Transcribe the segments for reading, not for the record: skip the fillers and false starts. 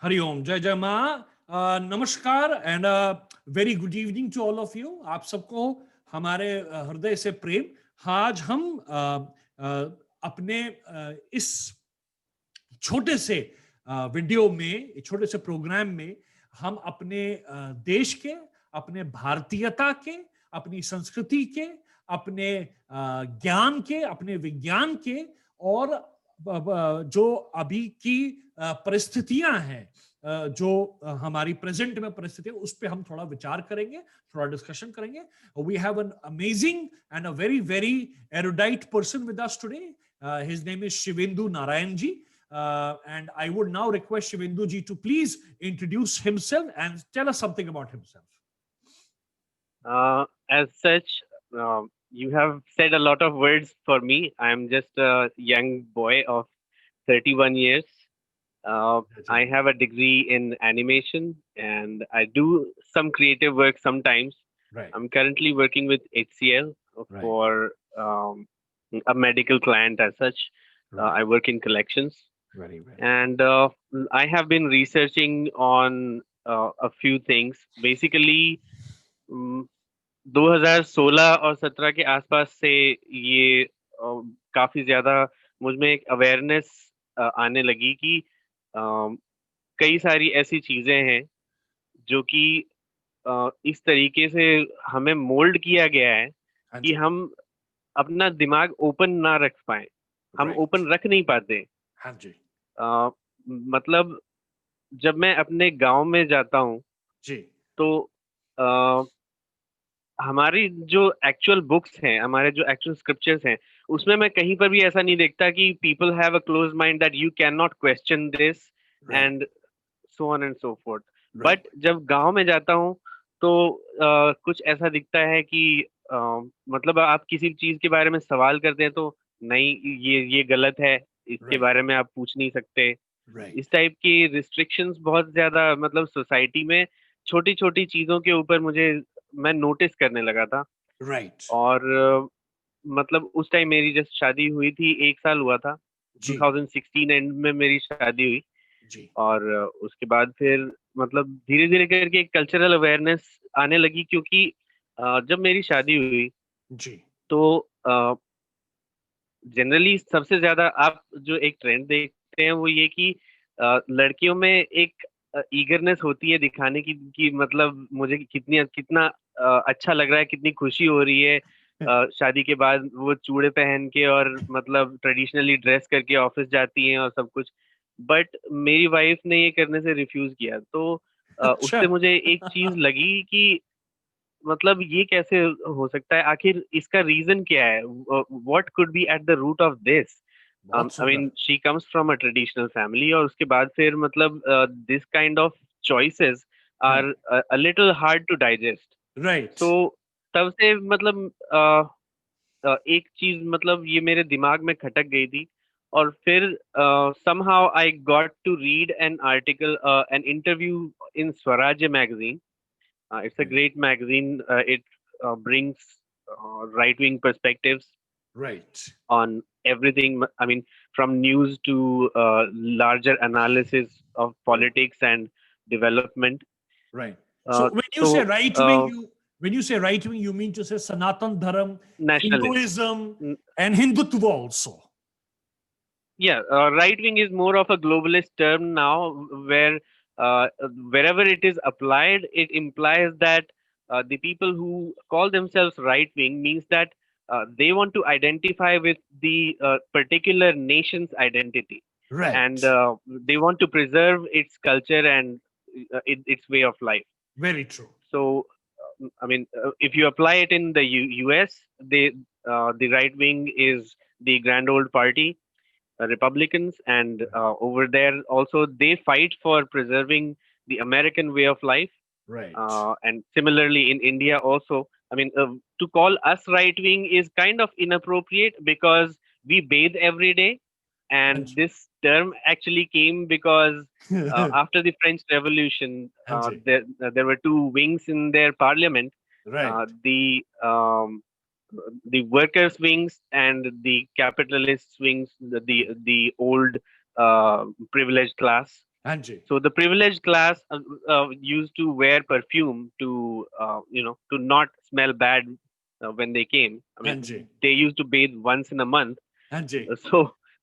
हरि ओम, जय जय माँ। नमस्कार and very good evening to all of you. आप सबको हमारे हृदय से प्रेम। आज हम अपने इस छोटे से वीडियो में, छोटे से प्रोग्राम में हम अपने देश के, अपने भारतीयता के, अपनी संस्कृति के, अपने ज्ञान के, अपने विज्ञान के और जो अभी की परिस्थितियां हैं, जो हमारी प्रेजेंट में परिस्थिति है, उस पर हम थोड़ा विचार करेंगे, थोड़ा डिस्कशन करेंगे। We have an amazing and a very very erudite person with us today. His name is Shivendu Narayan ji. And I would now request Shivendu Ji to please introduce himself and tell us something about himself. As such, you have said a lot of words for me. I'm just a young boy of 31 years. I have a degree in animation and I do some creative work sometimes. Right. I'm currently working with HCL for a medical client as such. I work in collections. Very well. And I have been researching on a few things. Basically, 2016 और 17 के आसपास से ये काफी ज्यादा मुझ में एक अवेयरनेस आने लगी कि कई सारी ऐसी चीजें हैं जो कि इस तरीके से हमें मोल्ड किया गया है कि हम अपना दिमाग ओपन ना रख पाए, हम ओपन रख नहीं पाते। हाँ जी। मतलब जब मैं अपने गांव में जाता हूँ जी, तो हमारी जो एक्चुअल बुक्स हैं, हमारे जो एक्चुअल स्क्रिप्चर्स हैं, उसमें मैं कहीं पर भी ऐसा नहीं देखता कि people have a close mind that you can not question this and so on and so fourth. But जब गांव में जाता हूँ तो कुछ ऐसा दिखता है कि मतलब आप किसी चीज के बारे में सवाल करते हैं तो नहीं, ये गलत है, इसके बारे में आप पूछ नहीं सकते। इस टाइप की रिस्ट्रिक्शंस बहुत ज्यादा मतलब सोसाइटी में छोटी छोटी चीजों के ऊपर मैं नोटिस करने लगा था। और मतलब उस टाइम मेरी जस्ट शादी हुई थी, 1 साल हुआ था। 2016 एंड में मेरी शादी हुई जी। और उसके बाद फिर मतलब धीरे धीरे करके एक कल्चरल अवेयरनेस आने लगी, क्योंकि जब मेरी शादी हुई जी, तो जनरली सबसे ज्यादा आप जो एक ट्रेंड देखते हैं वो ये कि लड़कियों में एक ईगरनेस होती है दिखाने की कि मतलब मुझे कितना अच्छा लग रहा है, कितनी खुशी हो रही है शादी के बाद। वो चूड़े पहन के और मतलब ट्रेडिशनली ड्रेस करके ऑफिस जाती हैं और सब कुछ। बट मेरी वाइफ ने ये करने से रिफ्यूज किया। तो उससे मुझे एक चीज लगी कि मतलब ये कैसे हो सकता है, आखिर इसका रीजन क्या है, what could be at the root of this. I mean she comes from a traditional family और उसके बाद फिर मतलब this kind of choices are a little hard to digest. So तब से मतलब एक चीज मतलब ये मेरे दिमाग में खटक गई थी। और फिर somehow I got to read an article, an interview in Swarajya magazine. It's a great magazine. It brings right-wing perspectives on everything. I mean, from news to larger analysis of politics and development. So when you say right wing, you mean to say Sanatan Dharam, Hinduism, and Hindutva also. Yeah, right wing is more of a globalist term now, where wherever it is applied, it implies that the people who call themselves right wing means that they want to identify with the particular nation's identity, and they want to preserve its culture and its way of life. Very true. So, I mean, if you apply it in the US, the right wing is the grand old party, Republicans, and over there also they fight for preserving the American way of life. And similarly in India also, I mean, to call us right wing is kind of inappropriate because we bathe every day, and this term actually came because after the French Revolution, there were two wings in their parliament, the workers' wings and the capitalists' wings, the old privileged class. Anji. So the privileged class used to wear perfume to, to not smell bad when they came. I Anji. mean, they used to bathe once in a month. Anji.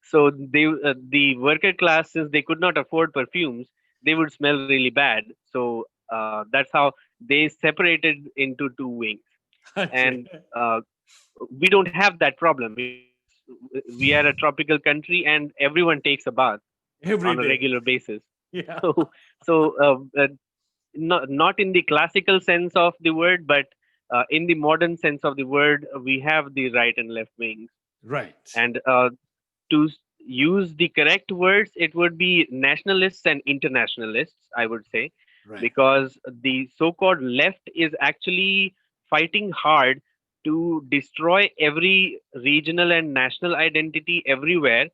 So the worker class, since they could not afford perfumes, they would smell really bad. So that's how they separated into two wings. Anji. And we don't have that problem because we are a tropical country and everyone takes a bath Every on a day. regular basis. Yeah. So so not in the classical sense of the word, but in the modern sense of the word, we have the right and left wings. Right. And to use the correct words, it would be nationalists and internationalists, I would say, Right. because the so-called left is actually fighting hard to destroy every regional and national identity everywhere,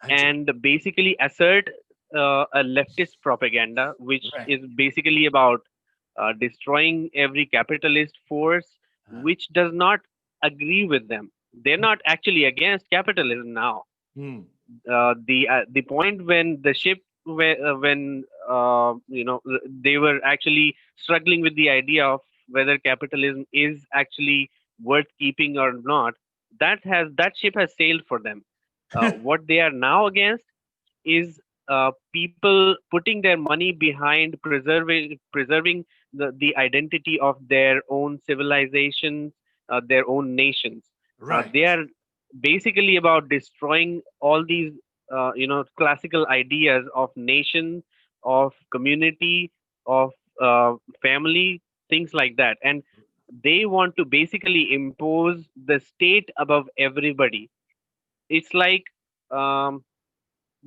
Anji. and basically assert a leftist propaganda, which Right. is basically about destroying every capitalist force Uh, which does not agree with them. They're not actually against capitalism now. hmm. The point when the ship when they were actually struggling with the idea of whether capitalism is actually worth keeping or not, that ship has sailed for them. What they are now against is people putting their money behind preserving the identity of their own civilizations, their own nations. They Right. are basically about destroying all these classical ideas of nation, of community, of family, things like that, and they want to basically impose the state above everybody. It's like um,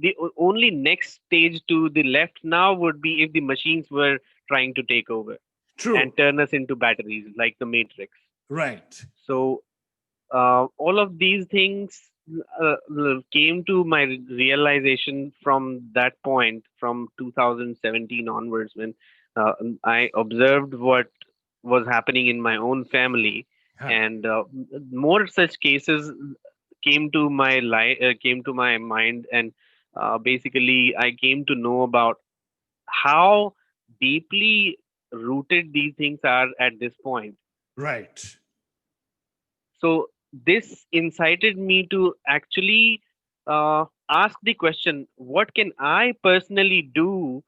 the only next stage to the left now would be if the machines were trying to take over and True. turn us into batteries like the Matrix. Right. So all of these things came to my realization from that point, from 2017 onwards, when uh, I observed what was happening in my own family, Huh. and more such cases came to my mind, and basically I came to know about how deeply rooted these things are at this point. Right. So this incited me to actually ask the question: what can I personally do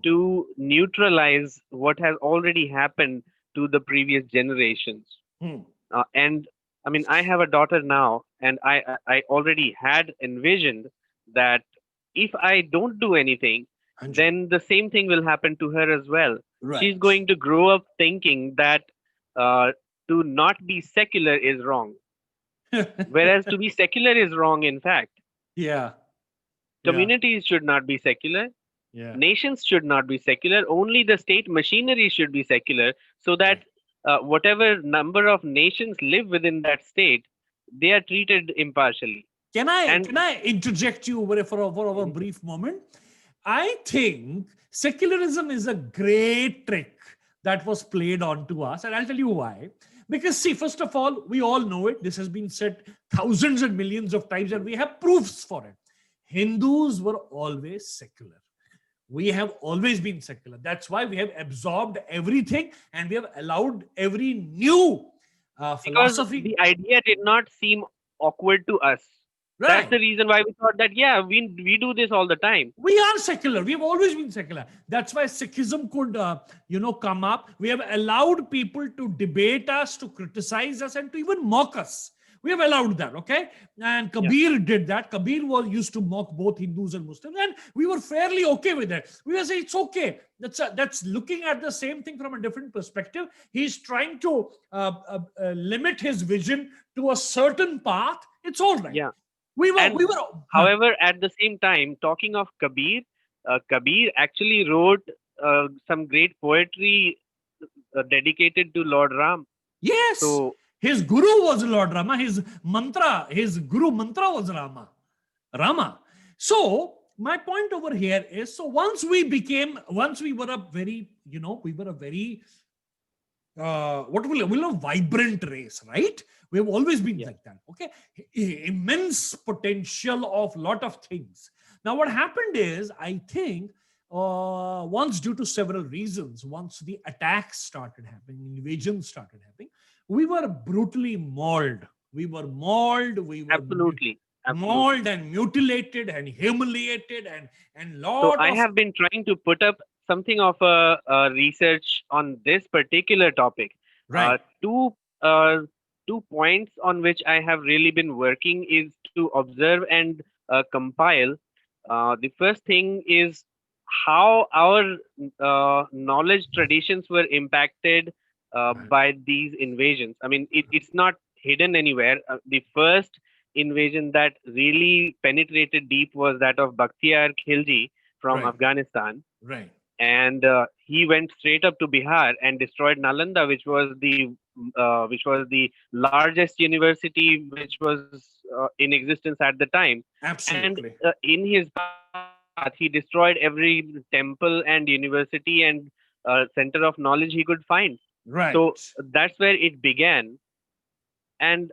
to neutralize what has already happened to the previous generations? Hmm. And I mean, I have a daughter now, and I already had envisioned that if I don't do anything, Anji. then the same thing will happen to her as well. She's Right. going to grow up thinking that uh, to not be secular is wrong, whereas to be secular is wrong. In fact, Yeah. Yeah. communities should not be secular, Yeah. nations should not be secular, only the state machinery should be secular, so that Right. whatever number of nations live within that state, they are treated impartially. Can And I interject you for a brief moment? I think secularism is a great trick that was played on to us, and I'll tell you why. Because see, first of all, we all know it. This has been said thousands and millions of times, and we have proofs for it. Hindus were always secular. We have always been secular. That's why we have absorbed everything and we have allowed every new because philosophy. the idea did not seem awkward to us, that's Right. the reason why we thought that, yeah, we do this all the time. We are secular. We have always been secular. That's why Sikhism could, come up. We have allowed people to debate us, to criticize us, and to even mock us. We have allowed that, okay? And Yeah. Kabir did that. Kabir was used to mock both Hindus and Muslims, and we were fairly okay with it. We were saying it's okay. That's looking at the same thing from a different perspective. He's trying to limit his vision to a certain path. It's all right. Yeah. We were, And we were. Huh. however, at the same time, talking of Kabir, Kabir actually wrote some great poetry dedicated to Lord Ram. Yes, So his guru was Lord Rama. His guru mantra was Rama. Rama. So my point over here is, so once we were a very, we were a very, will a vibrant race, right? We have always been yeah, like that. Okay, immense potential of lot of things. Now, what happened is, I think once due to several reasons, once the attacks started happening, invasions started happening, we were brutally mauled. We were mauled, we were Absolutely. mauled Absolutely. and mutilated and humiliated and So lot I of have been trying to put up something of a research on this particular topic. right, Two uh, 2 points on which I have really been working is to observe and compile. The first thing is how our knowledge traditions were impacted right, by these invasions. I mean, it's not hidden anywhere. The first invasion that really penetrated deep was that of Bakhtiyar Khilji from right, Afghanistan, right, and he went straight up to Bihar and destroyed Nalanda, which was the largest university which was in existence at the time. And absolutely, in his path, he destroyed every temple and university and center of knowledge he could find. So right, that's where it began. And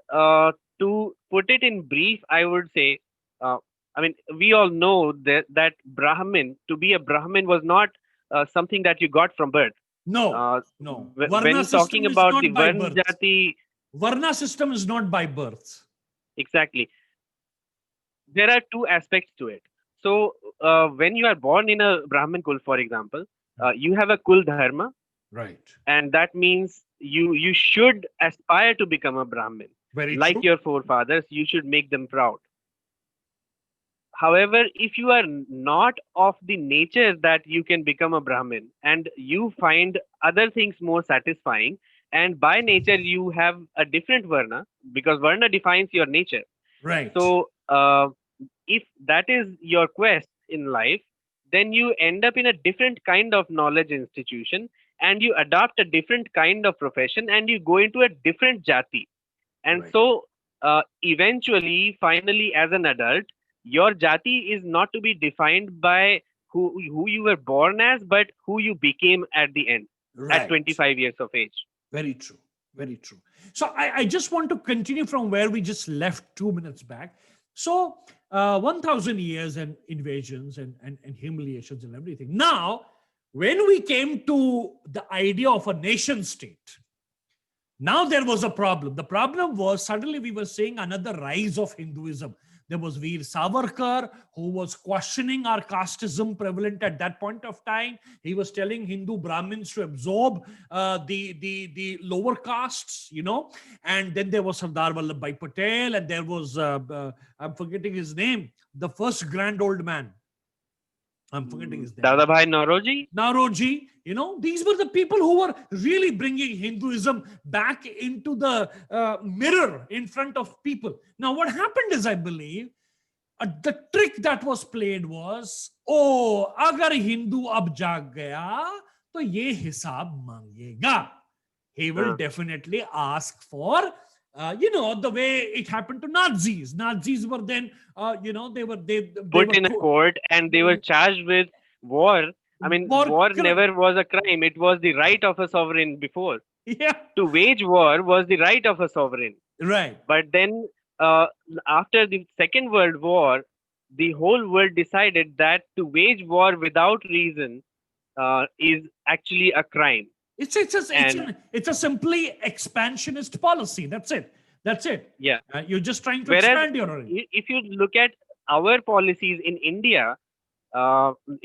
to put it in brief, I would say, uh, I mean, we all know that Brahmin, to be a Brahmin, was not something that you got from birth. no, Uh, no, when Varna talking system is about the not by Varn birth. Jati, Varna system is not by birth. exactly, there are two aspects to it. So, when you are born in a Brahmin kul, for example, you have a kul dharma, Right, and that means you should aspire to become a Brahmin. very Like true, your forefathers, you should make them proud. However, if you are not of the nature that you can become a Brahmin and you find other things more satisfying, and by nature you have a different Varna, because Varna defines your nature. right, So, if that is your quest in life, then you end up in a different kind of knowledge institution and you adopt a different kind of profession and you go into a different jati. And right, so, eventually, finally, as an adult, your jati is not to be defined by who you were born as, but who you became at the end, at right. 25 years of age. Very true. Very true. So I just want to continue from where we just left 2 minutes back. So 1,000 years and invasions and humiliations and everything. Now, when we came to the idea of a nation state, now there was a problem. The problem was suddenly we were seeing another rise of Hinduism. There was Veer Savarkar, who was questioning our casteism prevalent at that point of time. He was telling Hindu Brahmins to absorb the lower castes, And then there was Sardar Vallabhbhai Patel, and there was I'm forgetting his name, the first grand old man. I'm forgetting his name. Dadabhai Nauroji? Naroji, these were the people who were really bringing Hinduism back into the mirror in front of people. Now, what happened is, I believe, the trick that was played was, oh, agar Hindu ab jag gaya, to ye hisab mangega. He will Uh, definitely ask for, the way it happened to Nazis. Nazis were then, they Put were in a court and they were charged with war. I mean, more, war never was a crime. It was the right of a sovereign before. yeah, To wage war was the right of a sovereign. right. But then, uh, after the Second World War, the whole world decided that to wage war without reason is actually a crime. And It's a simply expansionist policy. That's it. That's it. yeah, You're just trying to whereas expand your area. if you look at our policies in India,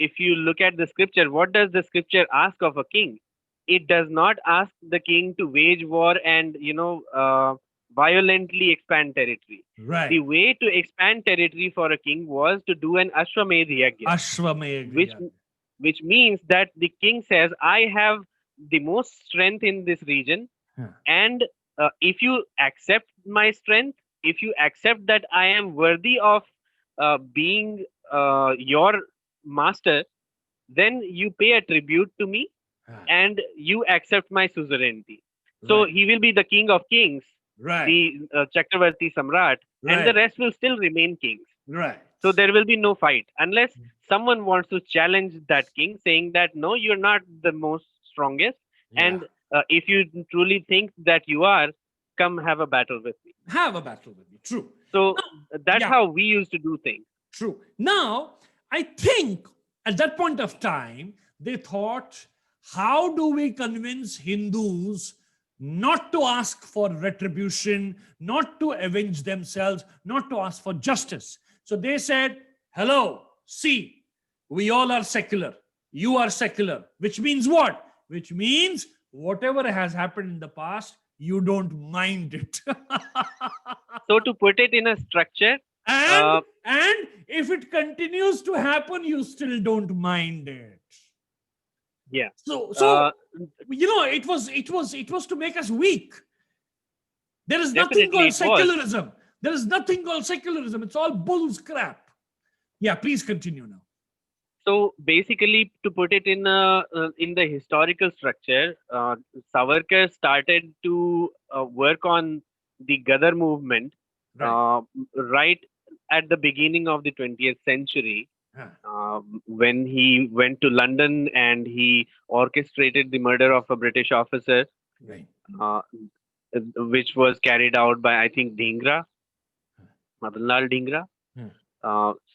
if you look at the scripture, what does the scripture ask of a king? It does not ask the king to wage war and violently expand territory. The Right. way to expand territory for a king was to do an Ashwamedh Yajna, which Ashwamedh. which means that the king says, I have the most strength in this region, Huh. and if you accept my strength, if you accept that I am worthy of being your master, then you pay a tribute to me Huh. and you accept my suzerainty. So Right. he will be the king of kings, Right. the Chakravarti Samrat, and the Right. rest will still remain kings. Right. So there will be no fight unless someone wants to challenge that king, saying that no, you're not the most strongest, Yeah. and if you truly think that you are, come have a battle with me. Have a battle with me. True. So Now, that's yeah. how we used to do things. True. Now, I think At that point of time, they thought, how do we convince Hindus not to ask for retribution, not to avenge themselves, not to ask for justice? So they said, hello, see, we all are secular. You are secular, which means what? Which means whatever has happened in the past, you don't mind it. So to put it in a structure, and if it continues to happen, you still don't mind it. yeah. So it was to make us weak. There is nothing called secularism. There is nothing called secularism. It's all bull's crap. Yeah, please continue now. So basically, to put it in the historical structure, Savarkar started to work on the Gadar movement right at the beginning of the 20th century, when he went to London and he orchestrated the murder of a British officer, which was carried out by, I think, Dhingra, Mrinal Dhar.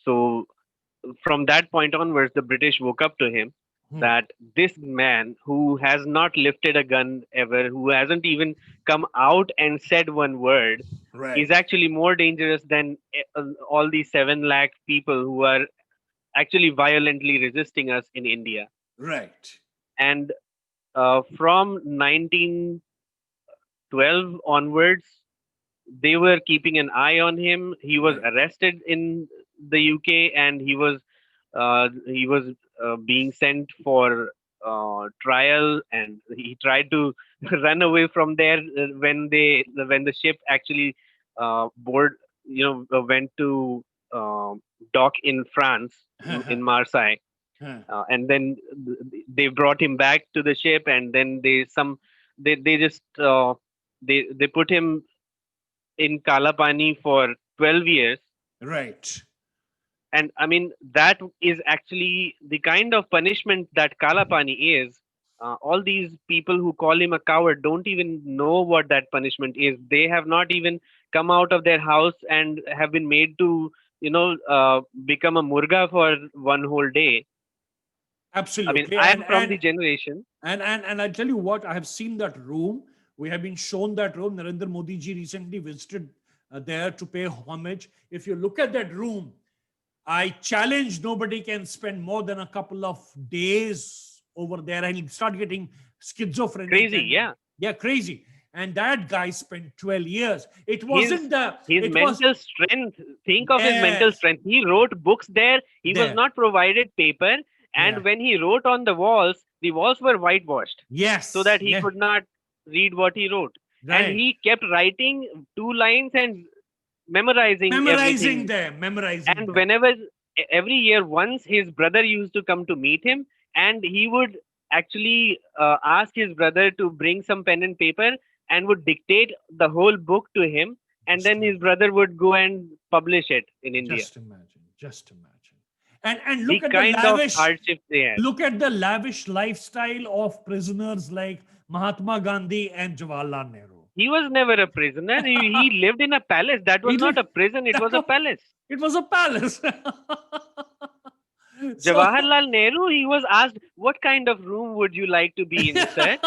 So from that point onwards, the British woke up to him that this man who has not lifted a gun ever, who hasn't even come out and said one word, is actually more dangerous than all these 7 lakh people who are actually violently resisting us in India. Right. And from 1912 onwards, they were keeping an eye on him. He was arrested in the UK, and he was being sent for trial, and he tried to run away from there when the ship actually went to dock in France, in Marseille, and then they brought him back to the ship, and then they put him in Kalapani for 12 years. Right. And I mean, that is actually the kind of punishment that Kalapani is. All these people who call him a coward don't even know what that punishment is. They have not even come out of their house and have been made to, become a murga for one whole day. Absolutely. I mean, I am from the generation. And I tell you what, I have seen that room. We have been shown that room. Narendra Modi ji recently visited there to pay homage. If you look at that room, I challenge nobody can spend more than a couple of days over there and he'll start getting schizophrenic. Crazy, yeah. Yeah, crazy. And that guy spent 12 years. It wasn't his mental strength. Think of his mental strength. He wrote books there. He was not provided paper. And when he wrote on the walls were whitewashed. Yes. So that he could not read what he wrote. Right. And he kept writing 2 lines and memorizing them. And whenever, every year, once his brother used to come to meet him, and he would actually ask his brother to bring some pen and paper and would dictate the whole book to him, and then his brother would go and publish it in India. Just imagine. And look at the lavish hardship they had. Look at the lavish lifestyle of prisoners like Mahatma Gandhi and Jawaharlal Nehru. He was never a prisoner. He lived in a palace. That was not a prison. It was a palace. It was a palace. Jawaharlal Nehru, he was asked, what kind of room would you like to be in, sir?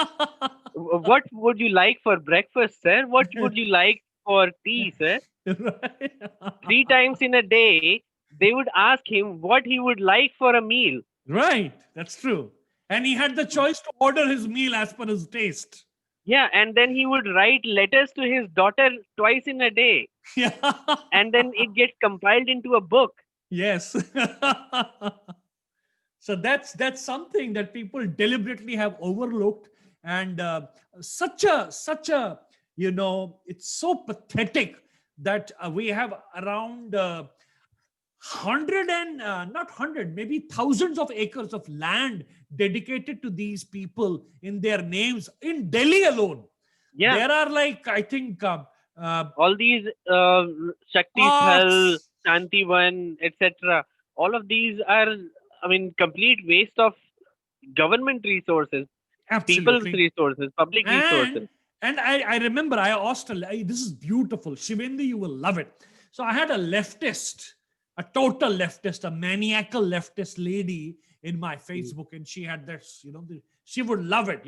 What would you like for breakfast, sir? What would you like for tea, sir? 3 times in a day, they would ask him what he would like for a meal. Right. That's true. And he had the choice to order his meal as per his taste. Yeah, and then he would write letters to his daughter twice in a day. Yeah. And then it gets compiled into a book. Yes. So that's something that people deliberately have overlooked. And such a it's so pathetic that we have around 100 and not 100, maybe thousands of acres of land dedicated to these people in their names in Delhi alone. Yeah. There are like, I think... all these Shakti Thal, Shantivan, etc. All of these are, I mean, complete waste of government resources, people's resources, public resources. And I remember I asked, this is beautiful. Shivendu, you will love it. So I had a leftist, a total leftist, a maniacal leftist lady in my Facebook, and she had that, she would love it.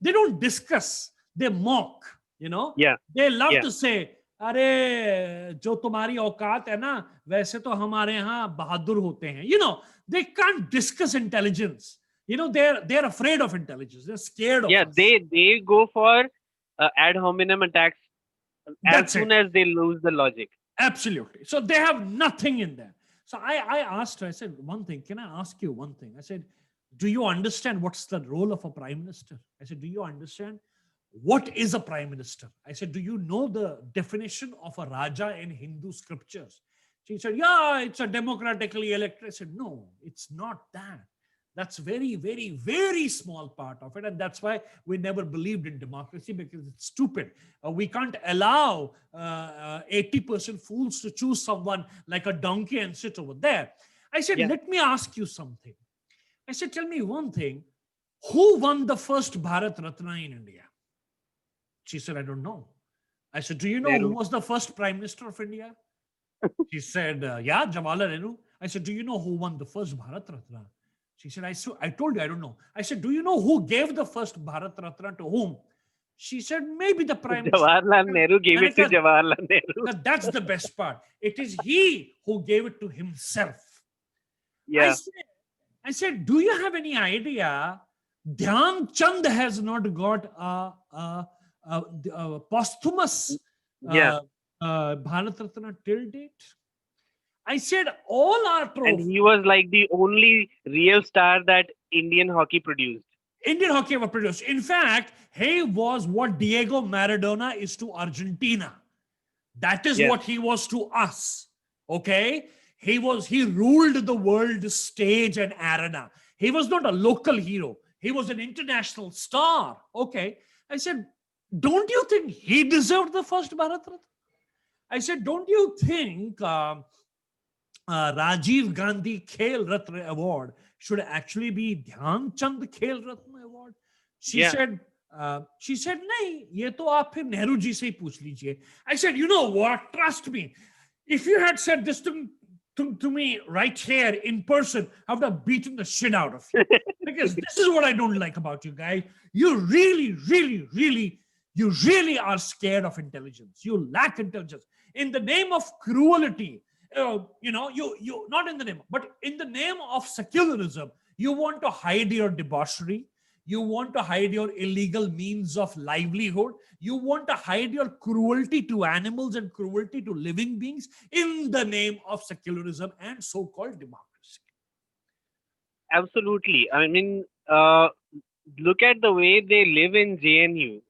They don't discuss, they mock. Yeah. They love Yeah. to say, अरे जो तुम्हारी औकात है ना, वैसे तो हमारे यहाँ बहादुर होते हैं. They can't discuss intelligence. They're afraid of intelligence. They're scared of Yeah, us. they go for ad hominem attacks That's as soon it. as they lose the logic. Absolutely. So they have nothing in there. So I asked her, I said, one thing, can I ask you one thing? I said, do you understand what's the role of a prime minister? I said, do you understand what is a prime minister? I said, do you know the definition of a Raja in Hindu scriptures? She said, yeah, it's a democratically elected. I said, no, it's not that. That's very, very, very small part of it. And that's why we never believed in democracy, because it's stupid. We can't allow 80% fools to choose someone like a donkey and sit over there. I said, let me ask you something. I said, tell me one thing. Who won the first Bharat Ratna in India? She said, I don't know. I said, do you know who was the first Prime Minister of India? She said, yeah, Jawaharlal Nehru. I said, do you know who won the first Bharat Ratna? She said, I told you, I don't know. I said, do you know who gave the first Bharat Ratna to whom? She said, maybe the Prime Minister. Jawaharlal Nehru gave it to Jawaharlal Nehru. That's the best part. It is he who gave it to himself. Yeah. I said, do you have any idea? Dhyan Chand has not got a posthumous Bharat Ratna till date. I said, all our trophies. And he was like the only real star that Indian hockey produced. Indian hockey ever produced. In fact, he was what Diego Maradona is to Argentina. That is what he was to us. Okay? He ruled the world stage and arena. He was not a local hero. He was an international star. Okay. I said, don't you think he deserved the first Bharat Ratna? I said, don't you think Rajiv Gandhi Khel Ratna Award should actually be Dhyan Chand Khel Ratna Award? She said, nahi, ye to aap phir Nehru ji se hi pooch lijiye. I said, you know what? Trust me. If you had said this to me right here in person, I would have beaten the shit out of you. Because this is what I don't like about you guys. You really, really, really, you really are scared of intelligence. You lack intelligence. In the name of cruelty, you not in the name, but in the name of secularism, you want to hide your debauchery. You want to hide your illegal means of livelihood. You want to hide your cruelty to animals and cruelty to living beings in the name of secularism and so-called democracy. Absolutely. I mean, look at the way they live in JNU.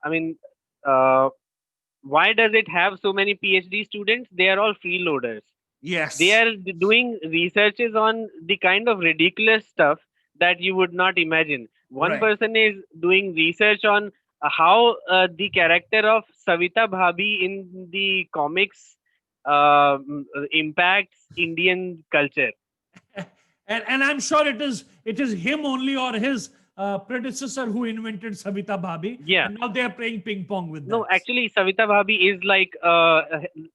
I mean, why does it have so many PhD students? They are all freeloaders. Yes. They are doing researches on the kind of ridiculous stuff that you would not imagine. One person is doing research on how the character of Savita Bhabhi in the comics impacts Indian culture. And I'm sure it is him only or his predecessor who invented Savita Bhabhi. Yeah. And now they are playing ping pong with that. No, actually, Savita Bhabhi is like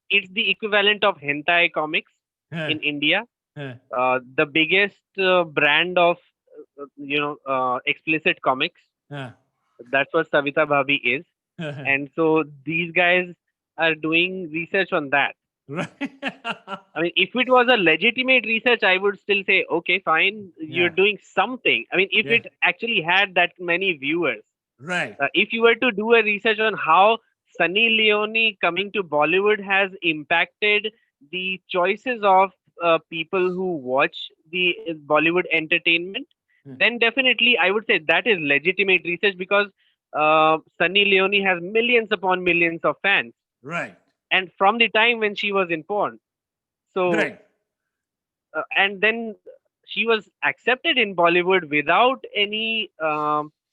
it's the equivalent of hentai comics in India. The biggest brand of explicit comics. That's what Savita Bhabhi is. And so these guys are doing research on that. Right. I mean, if it was a legitimate research, I would still say, okay, fine, you're doing something. I mean, if it actually had that many viewers. Right. If you were to do a research on how Sunny Leone coming to Bollywood has impacted the choices of people who watch the Bollywood entertainment, then definitely I would say that is legitimate research, because Sunny Leone has millions upon millions of fans. Right. And from the time when she was in porn. So, and then she was accepted in Bollywood without any,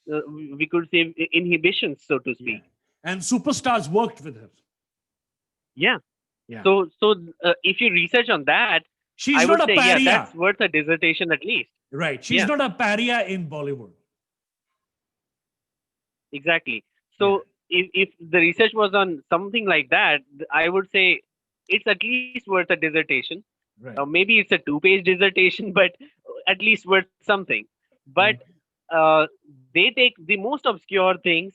we could say, inhibitions, so to speak. Yeah. And superstars worked with her. Yeah. So if you research on that, she's not a pariah. That's worth a dissertation at least. Right. She's not a pariah in Bollywood. Exactly. So if the research was on something like that, I would say it's at least worth a dissertation. Right. Maybe it's a 2-page dissertation, but at least worth something. But they take the most obscure things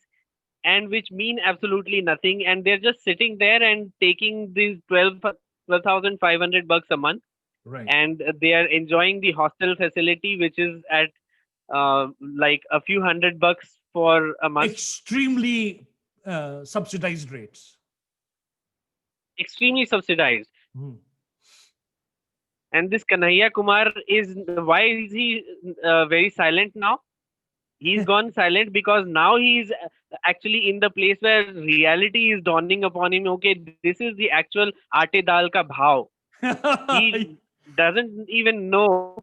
and which mean absolutely nothing, and they're just sitting there and taking these 12,500 bucks a month, Right. and they are enjoying the hostel facility, which is at like a few hundred bucks for a month. Extremely subsidized rates. Extremely subsidized. Hmm. And this Kanhaiya Kumar is, why is he very silent now? He's gone silent because now he's actually in the place where reality is dawning upon him. Okay, this is the actual aate dal ka bhav. He doesn't even know.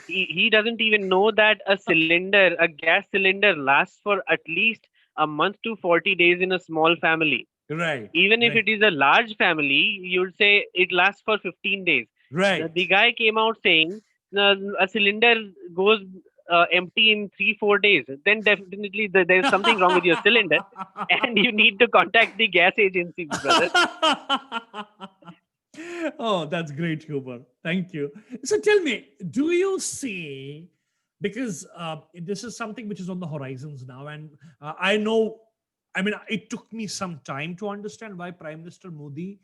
He doesn't even know that a cylinder, a gas cylinder, lasts for at least a month to 40 days in a small family. Right. Even if Right. it is a large family, you'd say it lasts for 15 days. Right. The guy came out saying a cylinder goes empty in 3-4 days. Then definitely there's something wrong with your cylinder, and you need to contact the gas agency, brother. Oh, that's great humor. Thank you. So tell me, do you see, because this is something which is on the horizons now, and I know, I mean, it took me some time to understand why Prime Minister Modi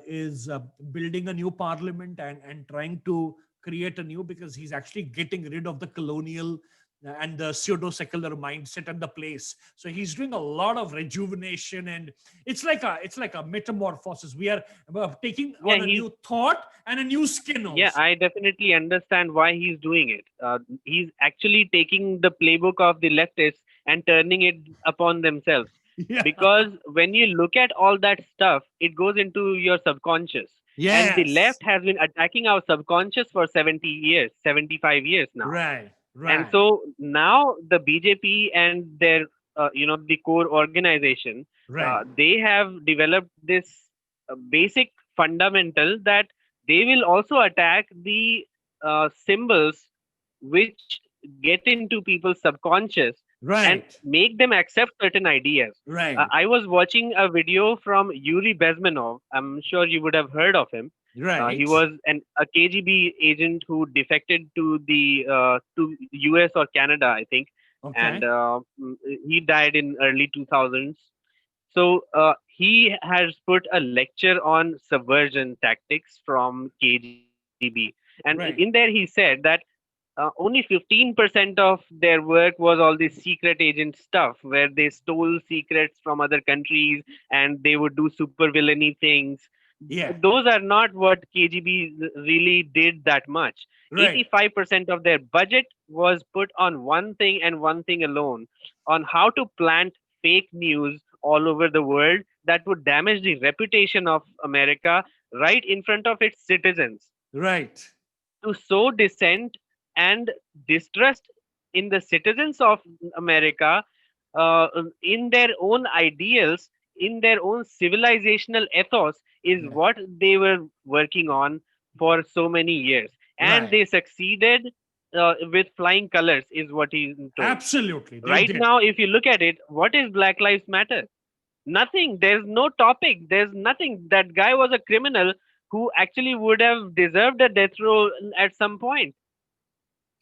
is building a new parliament and trying to create a new, because he's actually getting rid of the colonial and the pseudo secular mindset and the place. So he's doing a lot of rejuvenation, and it's like a metamorphosis. We are taking Yeah, on a new thought and a new skin yeah, also. I definitely understand why he's doing it. He's actually taking the playbook of the leftists and turning it upon themselves. Yeah. Because when you look at all that stuff, it goes into your subconscious. And the Yes. left has been attacking our subconscious for 70 years, 75 years now. Right. And Right. so now the BJP and their, the core organization, Right. they have developed this basic fundamental that they will also attack the symbols which get into people's subconscious and Right. make them accept certain ideas. Right. I was watching a video from Yuri Bezmenov. I'm sure you would have heard of him. He Right. was a KGB agent who defected to US or Canada, I think, and Okay. he died in early 2000s. So he has put a lecture on subversion tactics from KGB, and in there Right. he said that only 15% of their work was all this secret agent stuff where they stole secrets from other countries and they would do super villainy things. Yeah. Those are not what KGB really did that much. Right. 85% of their budget was put on one thing and one thing alone, on how to plant fake news all over the world that would damage the reputation of America right in front of its citizens, Right. to sow dissent and distrust in the citizens of America, in their own ideals, in their own civilizational ethos, is Right. what they were working on for so many years. And Right. they succeeded with flying colors, is what he's told. Absolutely. They Right did. now, if you look at it, what is Black Lives Matter? Nothing. There's no topic. There's nothing. That guy was a criminal who actually would have deserved a death row at some point.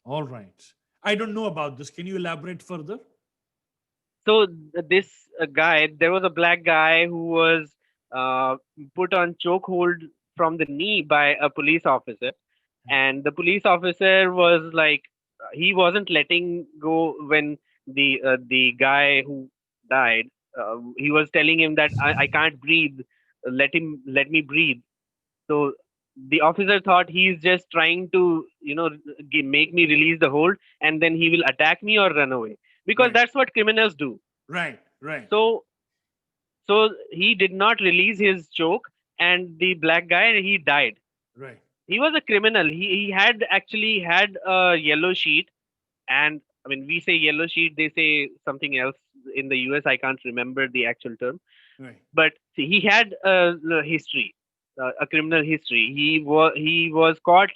All right. I don't know about this. Can you elaborate further? So this guy, there was a black guy who was uh, put on chokehold from the knee by a police officer, and the police officer was like, he wasn't letting go when the guy who died. He was telling him that I can't breathe. Let me breathe. So the officer thought he's just trying to, make me release the hold, and then he will attack me or run away, because Right. that's what criminals do. Right. Right. So he did not release his choke, and the black guy, he died. Right. He was a criminal. He had actually had a yellow sheet, and I mean, we say yellow sheet, they say something else in the US. I can't remember the actual term, Right. but see, he had a history, a criminal history. He was caught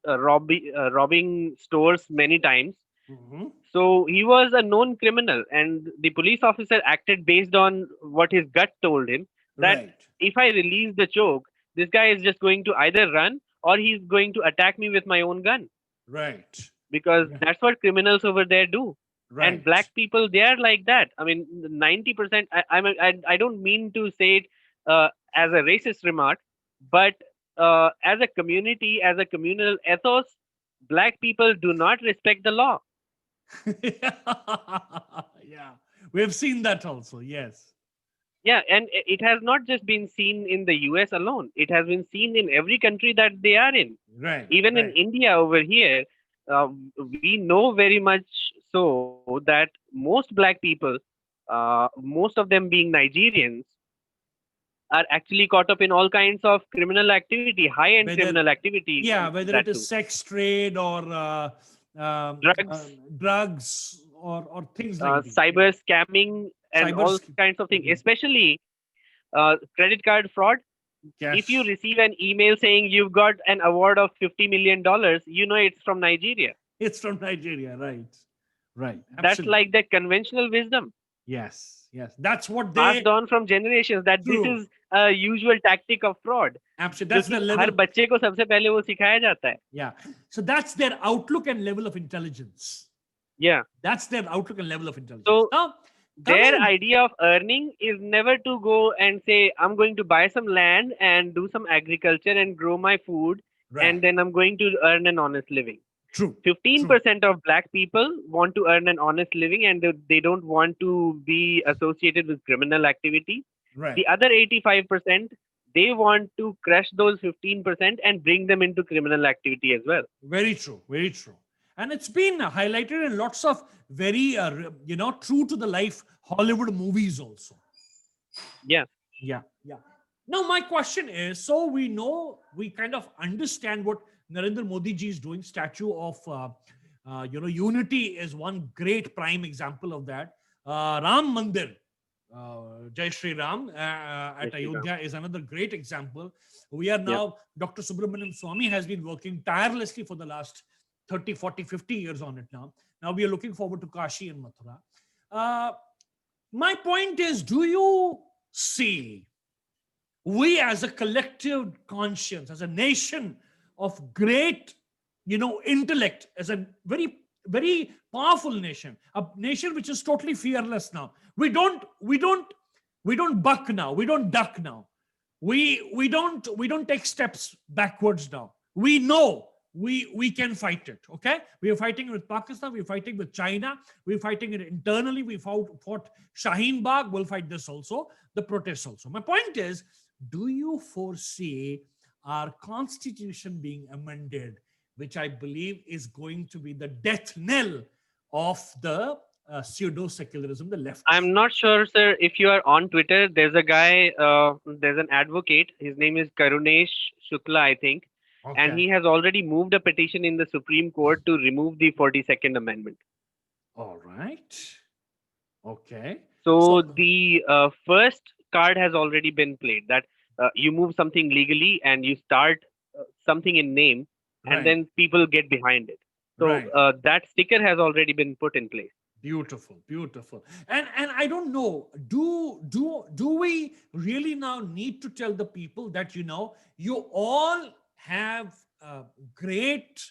robbing stores many times. Hmm. So he was a known criminal, and the police officer acted based on what his gut told him, that Right. if I release the choke, this guy is just going to either run or he's going to attack me with my own gun. Right. because Yeah. that's what criminals over there do. And Right. black people, they are like that. I mean, 90%. I don't mean to say it as a racist remark, but as a community, as a communal ethos, black people do not respect the law. Yeah. We've seen that also. Yes. Yeah, and it has not just been seen in the US alone. It has been seen in every country that they are in. Right. Even in Right. India over here, uh, we know very much so that most black people, most of them being Nigerians, are actually caught up in all kinds of criminal activity, high-end Whether, criminal activity, yeah, whether that it is too. sex trade or Drugs, drugs or things like these. Yeah. cyber scamming, and Cyber. all kinds of things. Mhm. Especially credit card fraud. If you Yes. receive an email saying you've got an award of $50 million, you know it's from Nigeria. It's from Nigeria. Right. Right. That's like Absolutely. the conventional wisdom Yes. Yes. That's what passed they. on from generations, that this True. is a usual tactic of fraud. Absolutely. जो That's the कि हर level. बच्चे को सबसे पहले वो सिखाया जाता है. Yeah. So that's their outlook and level of intelligence. Yeah. That's their outlook and level of intelligence. So Now, their coming. idea of earning is never to go and say, I'm going to buy some land and do some agriculture and grow my food, and Right. then I'm going to earn an honest living. True. True. 15% of black people want to earn an honest living, and they don't want to be associated with criminal activity. Right. The other 85%, they want to crush those 15% and bring them into criminal activity as well. Very true. Very true. And it's been highlighted in lots of very, true to the life Hollywood movies also. Yeah. Yeah. Yeah. Now, my question is, so we know, we kind of understand what Narendra Modi ji is doing. Statue of, unity is one great prime example of that. Ram Mandir, Jai Shri Ram at Ayodhya is another great example. We are Yeah. now, Dr. Subramaniam Swami has been working tirelessly for the last 30, 40, 50 years on it now. Now we are looking forward to Kashi and Mathura. My point is, do you see we as a collective conscience, as a nation of great, intellect, as a very, very powerful nation, a nation which is totally fearless now. We don't buck now. We don't duck now. We don't take steps backwards now. We know we can fight it. Okay, we are fighting with Pakistan. We're fighting with China. We're fighting it internally. We fought Shaheen Bagh. We'll fight this also. The protests also. My point is, do you foresee our constitution being amended, which I believe is going to be the death knell of the pseudo-secularism, the left? I'm not sure, sir, if you are on Twitter. There's a guy, there's an advocate. His name is Karunesh Shukla, I think. Okay. And he has already moved a petition in the Supreme Court to remove the 42nd Amendment. All right. Okay. So the first card has already been played, that you move something legally and you start something in name, and Right. then people get behind it. So Right. that sticker has already been put in place. Beautiful, beautiful. And I don't know, do we really now need to tell the people that you all have a great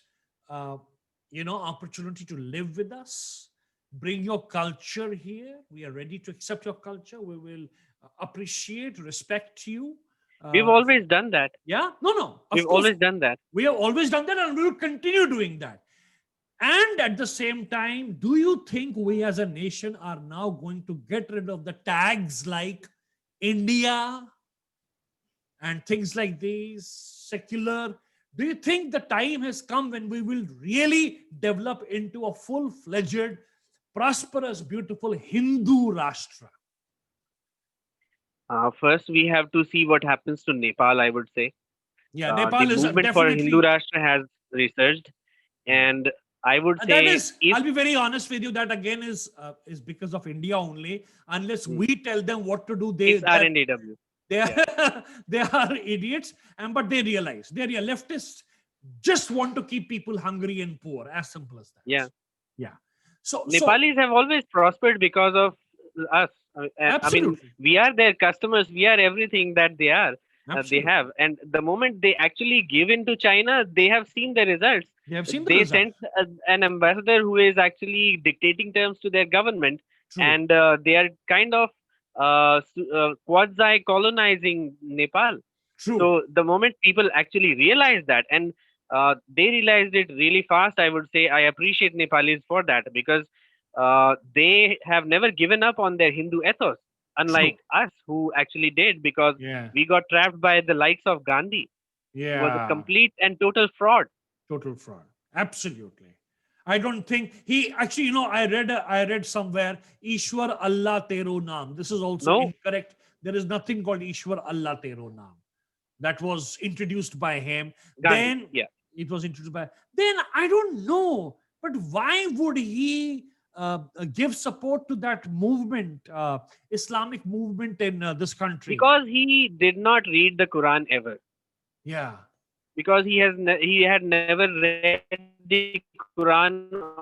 opportunity to live with us, bring your culture here. We are ready to accept your culture. We will appreciate, respect you. We've always done that. Yeah, no, of We've course always done that. we have always done that, and we will continue doing that. And at the same time, do you think we as a nation are now going to get rid of the tags like India and things like these, secular? Do you think the time has come when we will really develop into a full-fledged, prosperous, beautiful Hindu Rashtra? First, we have to see what happens to Nepal, I would say. Yeah, The Nepal is movement for Hindu definitely. Rashtra has resurged, and I would That say, is, I'll be very honest with you, that again is because of India only. Unless we tell them what to do, it's RNDW. they are they are idiots, but they realize they're leftists. Just want to keep people hungry and poor. As simple as that. Yeah. So Nepalis have always prospered because of us. I mean, Absolutely. we are their customers. We are everything that they are. They Absolutely. have, and the moment they actually give in to China, they have seen the results. They have seen the They result. sent an ambassador who is actually dictating terms to their government, True. and they are kind of quasi colonizing Nepal. True. So the moment people actually realize that, and they realized it really fast, I would say I appreciate Nepalis for that, because they have never given up on their Hindu ethos, True. unlike us who actually did, because Yeah. we got trapped by the likes of Gandhi, who was a Yeah. complete and total fraud. Total fraud. Absolutely. I don't think he actually, I read somewhere, Ishwar Allah Tero Naam. This is also No, incorrect. There is nothing called Ishwar Allah Tero Naam. That was introduced by him. Gandhi. Then Yeah. it was introduced by, then I don't know, but why would he give support to that movement, Islamic movement in this country? Because he did not read the Quran ever. Yeah. Because he had never read the Quran,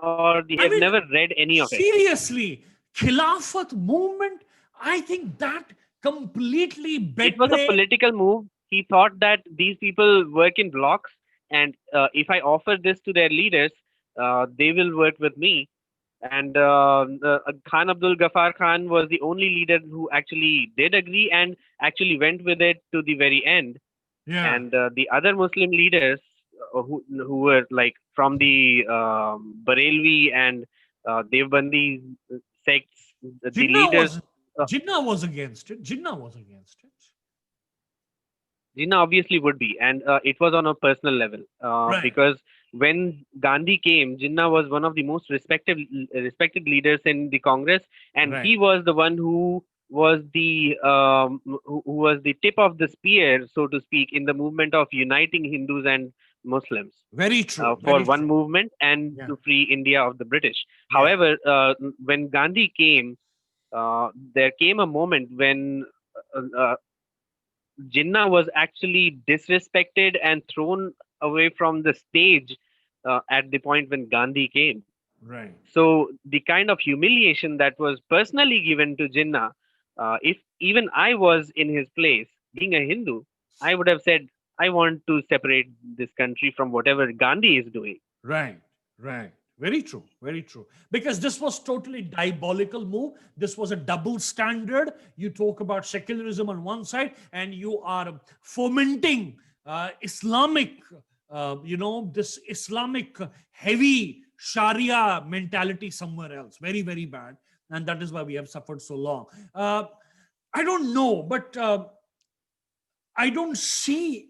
or he had never read I any mean, of it. seriously, Khilafat movement, I think that completely It was a betray. political move. He thought that these people work in blocks, and if I offer this to their leaders, they will work with me. And Khan Abdul Ghaffar Khan was the only leader who actually did agree and actually went with it to the very end. Yeah. And the other Muslim leaders, who were like from the Barelvi and Devbandi sects, the Jinnah leaders, was uh, Jinnah was against it. Jinnah was against it. Jinnah obviously would be, and it was on a personal level, Right. because when Gandhi came, Jinnah was one of the most respected leaders in the Congress, and Right. he was the one who was the who was the tip of the spear, so to speak, in the movement of uniting Hindus and Muslims Very true. for Very one true. movement and Yeah. to free India of the British. Yeah. However, when Gandhi came, there came a moment when Jinnah was actually disrespected and thrown away from the stage at the point when Gandhi came. Right. So the kind of humiliation that was personally given to Jinnah, if even I was in his place, being a Hindu, I would have said, I want to separate this country from whatever Gandhi is doing. Right, right. Very true, very true. Because this was totally diabolical move. This was a double standard. You talk about secularism on one side, and you are fomenting Islamic, this Islamic heavy Sharia mentality somewhere else. Very, very bad. And that is why we have suffered so long. I don't know, but I don't see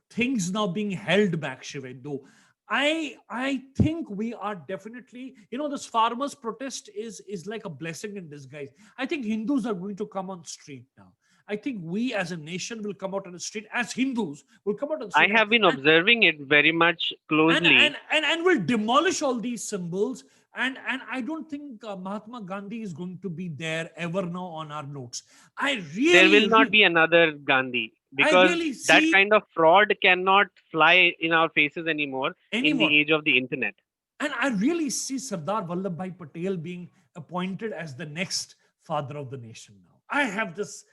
things now being held back, Shivendu. I think we are definitely, this farmers protest is like a blessing in disguise. I think Hindus are going to come on street now. I think we as a nation will come out on the street, as Hindus will come out on the I street, have been and observing it very much and and closely. and, and will demolish all these symbols. And I don't think Mahatma Gandhi is going to be there ever now on our notes. I There will really, not be another Gandhi, I because really that see kind of fraud cannot fly in our faces anymore in anymore. the age of the internet. And I really see Sardar Vallabhbhai Patel being appointed as the next father of the nation now. I have this,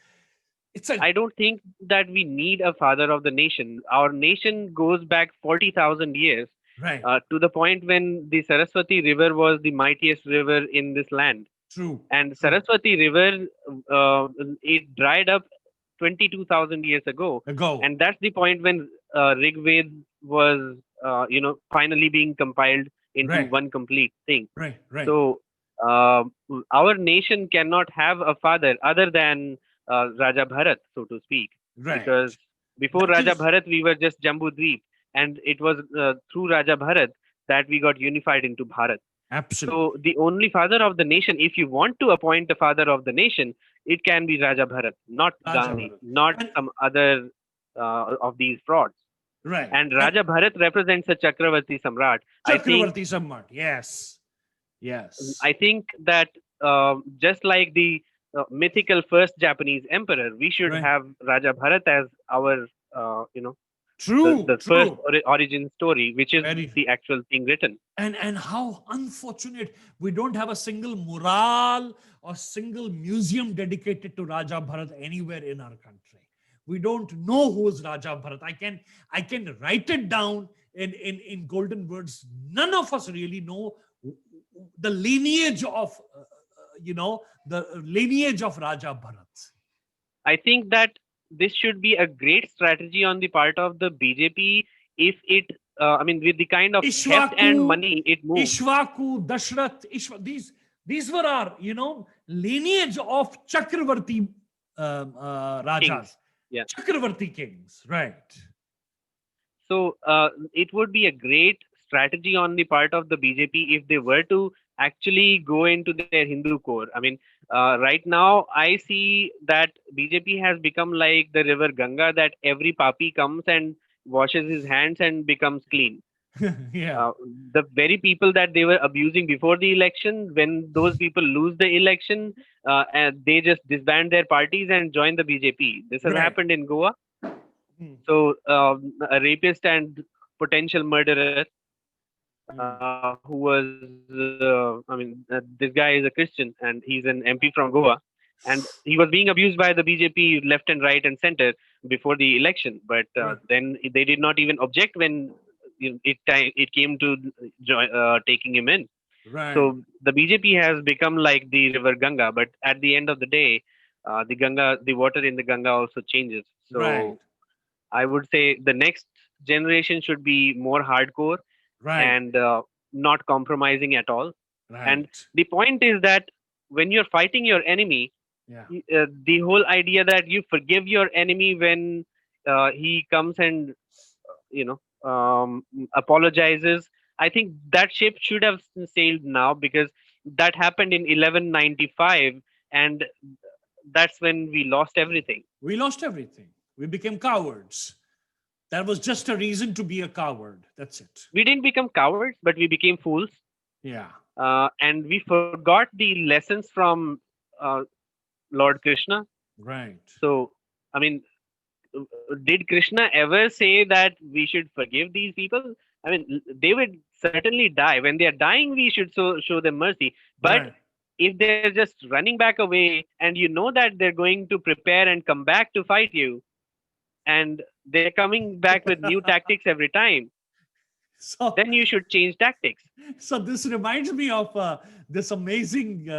it's a, I don't think that we need a father of the nation. Our nation goes back 40,000 years, right, to the point when the Saraswati River was the mightiest river in this land. true, And true. Saraswati River, it dried up 22,000 years ago. Ago, And that's the point when Rig Ved was, finally being compiled into right, one complete thing. right, right, So our nation cannot have a father other than Raja Bharat, so to speak, right. because before That Raja is Bharat we were just Jambu Dweep, and it was through Raja Bharat that we got unified into Bharat. So absolutely the only father of the nation, if you want to appoint a father of the nation, it can be Raja Bharat, not Raja Gandhi, Bharat. not And some other of these frauds. right. And And Raja Bharat represents a Chakravarti Samrat. I think Chakravarti Sammat. Yes. Yes. I think that just like the mythical first Japanese emperor, we should Right. have Raja Bharat as our, True. the first True. origin story, which is Very. the actual thing written. And how unfortunate we don't have a single mural or single museum dedicated to Raja Bharat anywhere in our country. We don't know who is Raja Bharat. I can write it down in golden words. None of us really know the lineage of, the lineage of Raja Bharat. I think that this should be a great strategy on the part of the BJP if it, with the kind of heft and Ishwaku, money it moves. Ishwaku, Dashrath, these were our, lineage of Chakravarti Kings. Rajas. Yeah. Chakravarti kings, right. So it would be a great strategy on the part of the BJP if they were to actually go into their Hindu core. I mean, right now I see that BJP has become like the river Ganga, that every papi comes and washes his hands and becomes clean. Yeah. The very people that they were abusing before the election, when those people lose the election, and they just disband their parties and join the BJP. This has Right. happened in Goa. Hmm. So a rapist and potential murderer who was, this guy is a Christian and he's an MP from Goa, and he was being abused by the BJP left and right and center before the election. But Right. then they did not even object when it came to taking him in. Right. So the BJP has become like the river Ganga, but at the end of the day, the water in the Ganga also changes. Right. So I would say the next generation should be more hardcore Right. and not compromising at all. And Right. the point is that when you're fighting your enemy, Yeah. the whole idea that you forgive your enemy when he comes and apologizes, I think that ship should have sailed now, because that happened in 1195, and that's when we lost everything. We lost everything. We became cowards. That was just a reason to be a coward. That's it. We didn't become cowards, but we became fools. Yeah. And we forgot the lessons from uh, Lord Krishna. Right. So, I mean, did Krishna ever say that we should forgive these people? I mean, they would certainly die. When they are dying, we should show them mercy. But Right. if they're just running back away and you know that they're going to prepare and come back to fight you, and they're coming back with new tactics every time, So, then you should change tactics. so this reminds me of this amazing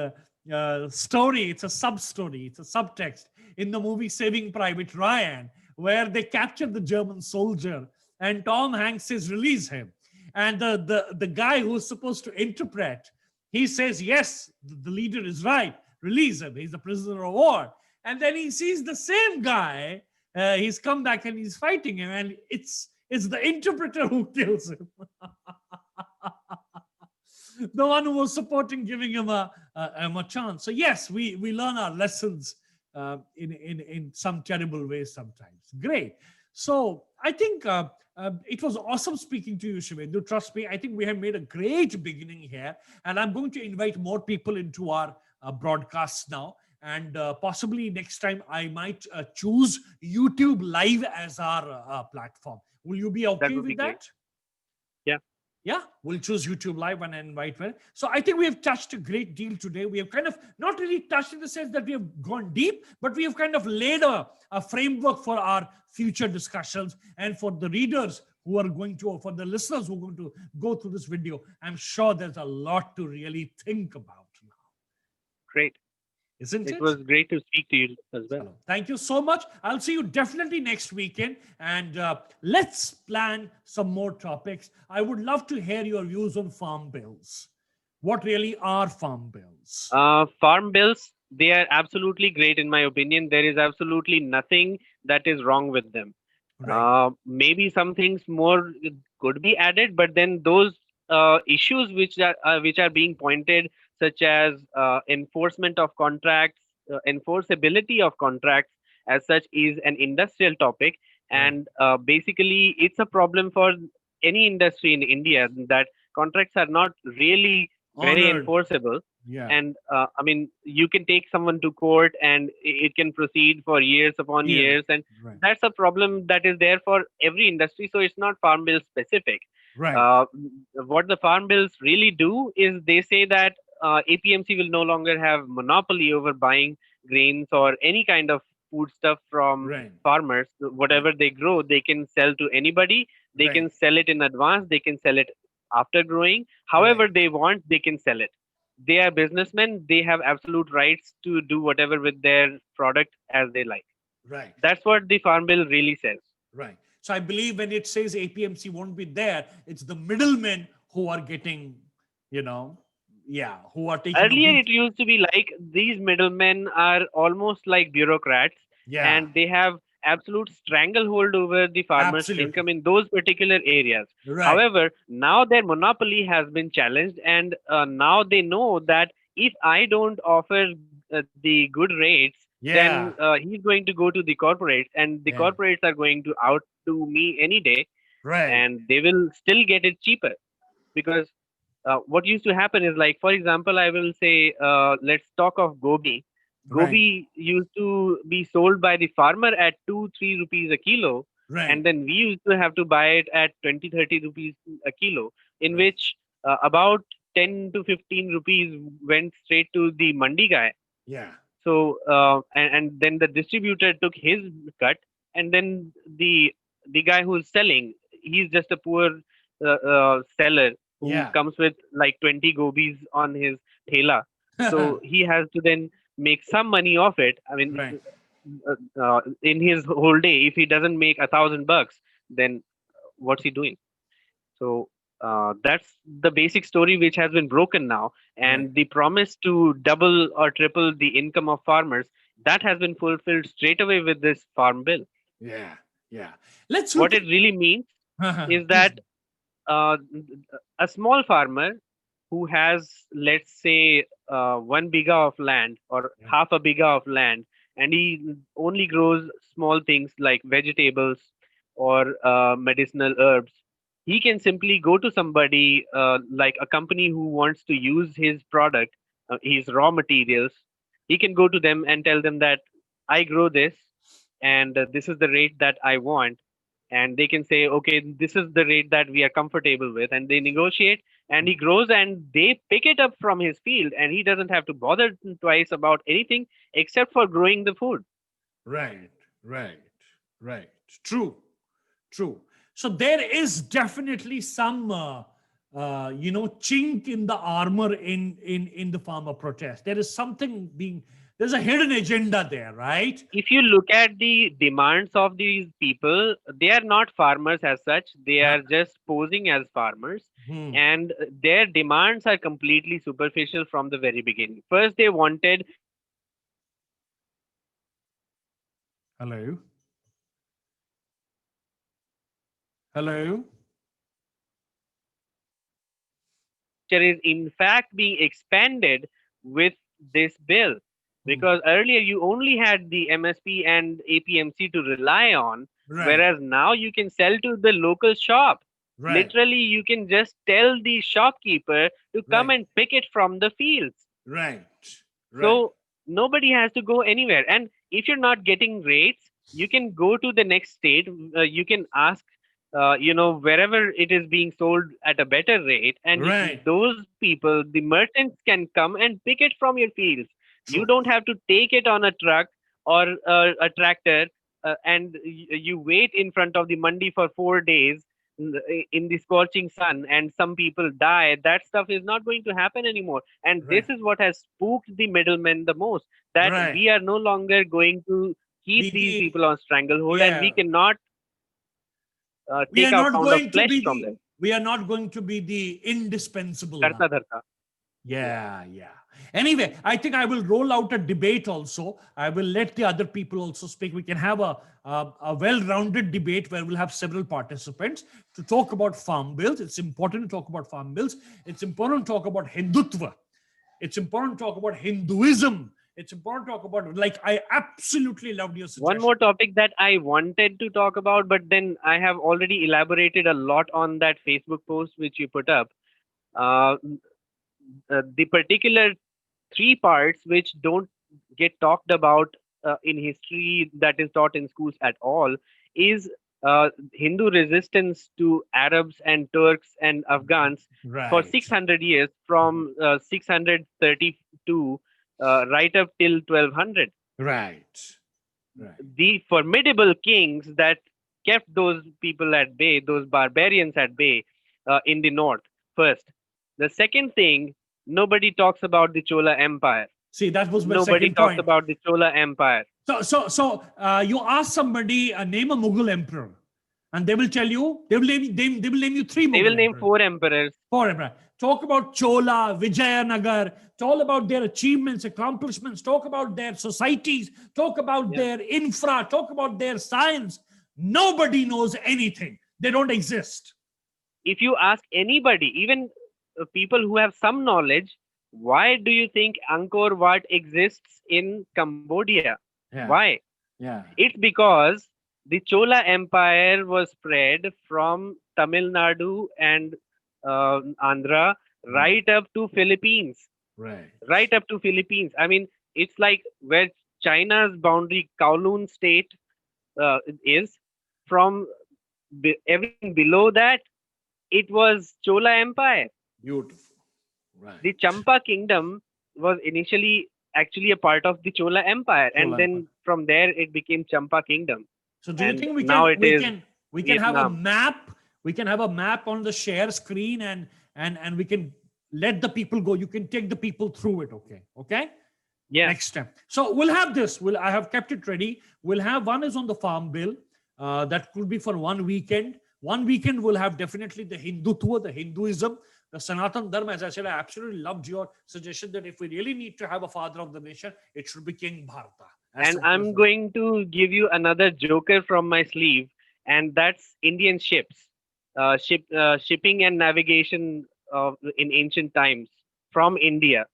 story. It's a sub story. It's a subtext in the movie Saving Private Ryan, where they capture the German soldier and Tom Hanks says, release him. And the guy who's supposed to interpret, he says, yes, the leader is right. Release him. He's a prisoner of war. And then he sees the same guy. He's come back and he's fighting him. And it's the interpreter who kills him. The one who was supporting, giving him a chance. So yes, we learn our lessons in some terrible ways sometimes. Great. So I think it was awesome speaking to you, Shivendu. Trust me, I think we have made a great beginning here, and I'm going to invite more people into our broadcasts now. And possibly next time I might choose YouTube Live as our platform. Will you be okay with that? Yeah. Yeah, we'll choose YouTube Live and invite her. So I think we have touched a great deal today. We have kind of not really touched in the sense that we have gone deep, but we have kind of laid a framework for our future discussions. And for the readers who are going to, or for the listeners who are going to go through this video, I'm sure there's a lot to really think about now. Great. Isn't it? It was great to speak to you as well. Thank you so much. I'll see you definitely next weekend. And let's plan some more topics. I would love to hear your views on farm bills. What really are farm bills? Farm bills, they are absolutely great in my opinion. There is absolutely nothing that is wrong with them. Right. Maybe some things more could be added, but then those issues which are being pointed, such as enforcement of contracts, enforceability of contracts as such, is an industrial topic. And basically it's a problem for any industry in India, that contracts are not really very Honored. enforceable. Yeah. And you can take someone to court and it can proceed for years upon Yeah. years, and Right. that's a problem that is there for every industry. So it's not farm bill specific. Right. What the farm bills really do is they say that APMC will no longer have monopoly over buying grains or any kind of food stuff from Right. farmers. Whatever they grow, they can sell to anybody. They can Right. sell it in advance. They can sell it after growing. Right. However they want, they can sell it. They are businessmen. They have absolute rights to do whatever with their product as they like. Right. That's what the Farm Bill really says. Right. So I believe when it says APMC won't be there, it's the middlemen who are getting, you know, who are taking a Earlier, beat. it used to be like these middlemen are almost like bureaucrats, Yeah, and they have absolute stranglehold over the farmer's absolutely. income in those particular areas. Right. However, now their monopoly has been challenged, and now they know that if I don't offer the good rates, then Yeah. he's going to go to the corporates, and the Yeah. corporates are going to outdo me any day, Right. and they will still get it cheaper because what used to happen is, like, for example, I will say, let's talk of gobi. Right. Gobi used to be sold by the farmer at 2 3 rupees a kilo, Right. and then we used to have to buy it at 20 30 rupees a kilo, in Right. which about 10 to 15 rupees went straight to the mandi guy. Yeah. So and then the distributor took his cut, and then the guy who's selling, he's just a poor seller who Yeah. comes with like 20 gobis on his thela. So he has to then make some money off it. I mean, Right. in his whole day, if he doesn't make $1,000, then what's he doing? So that's the basic story which has been broken now. Right. And the promise to double or triple the income of farmers, that has been fulfilled straight away with this farm bill. Yeah. Yeah. Let's What look it really means at is please. that uh, a small farmer who has, let's say, 1 biga of land or Yeah. half a biga of land, and he only grows small things like vegetables or medicinal herbs, he can simply go to somebody, like a company who wants to use his product, his raw materials. He can go to them and tell them that I grow this, and this is the rate that I want, and they can say, okay, this is the rate that we are comfortable with, and they negotiate, and he grows, and they pick it up from his field, and he doesn't have to bother twice about anything except for growing the food. Right. Right. Right. True. True. So there is definitely some, chink in the armor in the farmer protest. There is something being. There's a hidden agenda there, right? If you look at the demands of these people, they are not farmers as such, they Huh. are just posing as farmers, Hmm. and their demands are completely superficial from the very beginning. First, they wanted Hello. Hello. is in fact being expanded with this bill, Hmm. because earlier you only had the MSP and APMC to rely on, Right. whereas now you can sell to the local shop. Right. Literally, you can just tell the shopkeeper to come Right. and pick it from the fields. Right. Right. So nobody has to go anywhere. And if you're not getting rates, you can go to the next state. You can ask, wherever it is being sold at a better rate, and Right. those people, the merchants, can come and pick it from your fields. You True. don't have to take it on a truck or a tractor, and you wait in front of the mandi for 4 days in the scorching sun, and some people die. That stuff is not going to happen anymore, and this Right. is what has spooked the middlemen the most, that Right. we are no longer going to keep Be these the people on stranglehold, and we yeah. cannot We take are a not pound of going to flesh be from the. them. We are not going to be the indispensable now. Karta dharta. Yeah. Yeah, yeah. Anyway, I think I will roll out a debate also. I will let the other people also speak. We can have a well-rounded debate where we'll have several participants to talk about farm bills. It's important to talk about farm bills. It's important to talk about Hindutva. It's important to talk about Hinduism. It's important to talk about, like, I absolutely loved your One suggestion. more topic that I wanted to talk about, but then I have already elaborated a lot on that Facebook post which you put up. Uh, the particular three parts which don't get talked about in history that is taught in schools at all is Hindu resistance to Arabs and Turks and Afghans for Right. 600 years, from 632 right up till 1200. Right. the formidable kings that kept those people at bay, those barbarians at bay in the north first. The second thing, nobody talks about the Chola Empire. See, that was my Nobody second talks point. about the Chola Empire. So you ask somebody, name a Mughal emperor, and they will tell you, they will name you three Mughal They will name emperors. four emperors. Four emperors. Talk about Chola, Vijayanagar, talk about their achievements, accomplishments, talk about their societies, talk about their infra, talk about their science. Nobody knows anything. They don't exist. If you ask anybody, even people who have some knowledge, why do you think Angkor Wat exists in Cambodia? Yeah. Why? Yeah. It's because the Chola Empire was spread from Tamil Nadu and Andhra right up to Philippines. Right. Right up to Philippines. I mean, it's like where China's boundary, Kowloon state is. From everything below that, it was Chola Empire. Beautiful. Right. The Champa kingdom was initially actually a part of the Chola Empire, and then from there it became Champa kingdom. So do you think we can have a map? We can have a map on the share screen, and we can let the people go. You can take the people through it. Okay. Yeah. Next step. So we'll have this. I have kept it ready. We'll have one is on the farm bill. That could be for 1 weekend. 1 weekend we'll have definitely the Hindutva, the Hinduism, the Sanatan Dharma. As I said, I absolutely loved your suggestion that if we really need to have a father of the nation, it should be King Bharata. And I'm going to give you another joker from my sleeve, and that's Indian ships, shipping and navigation in ancient times from India.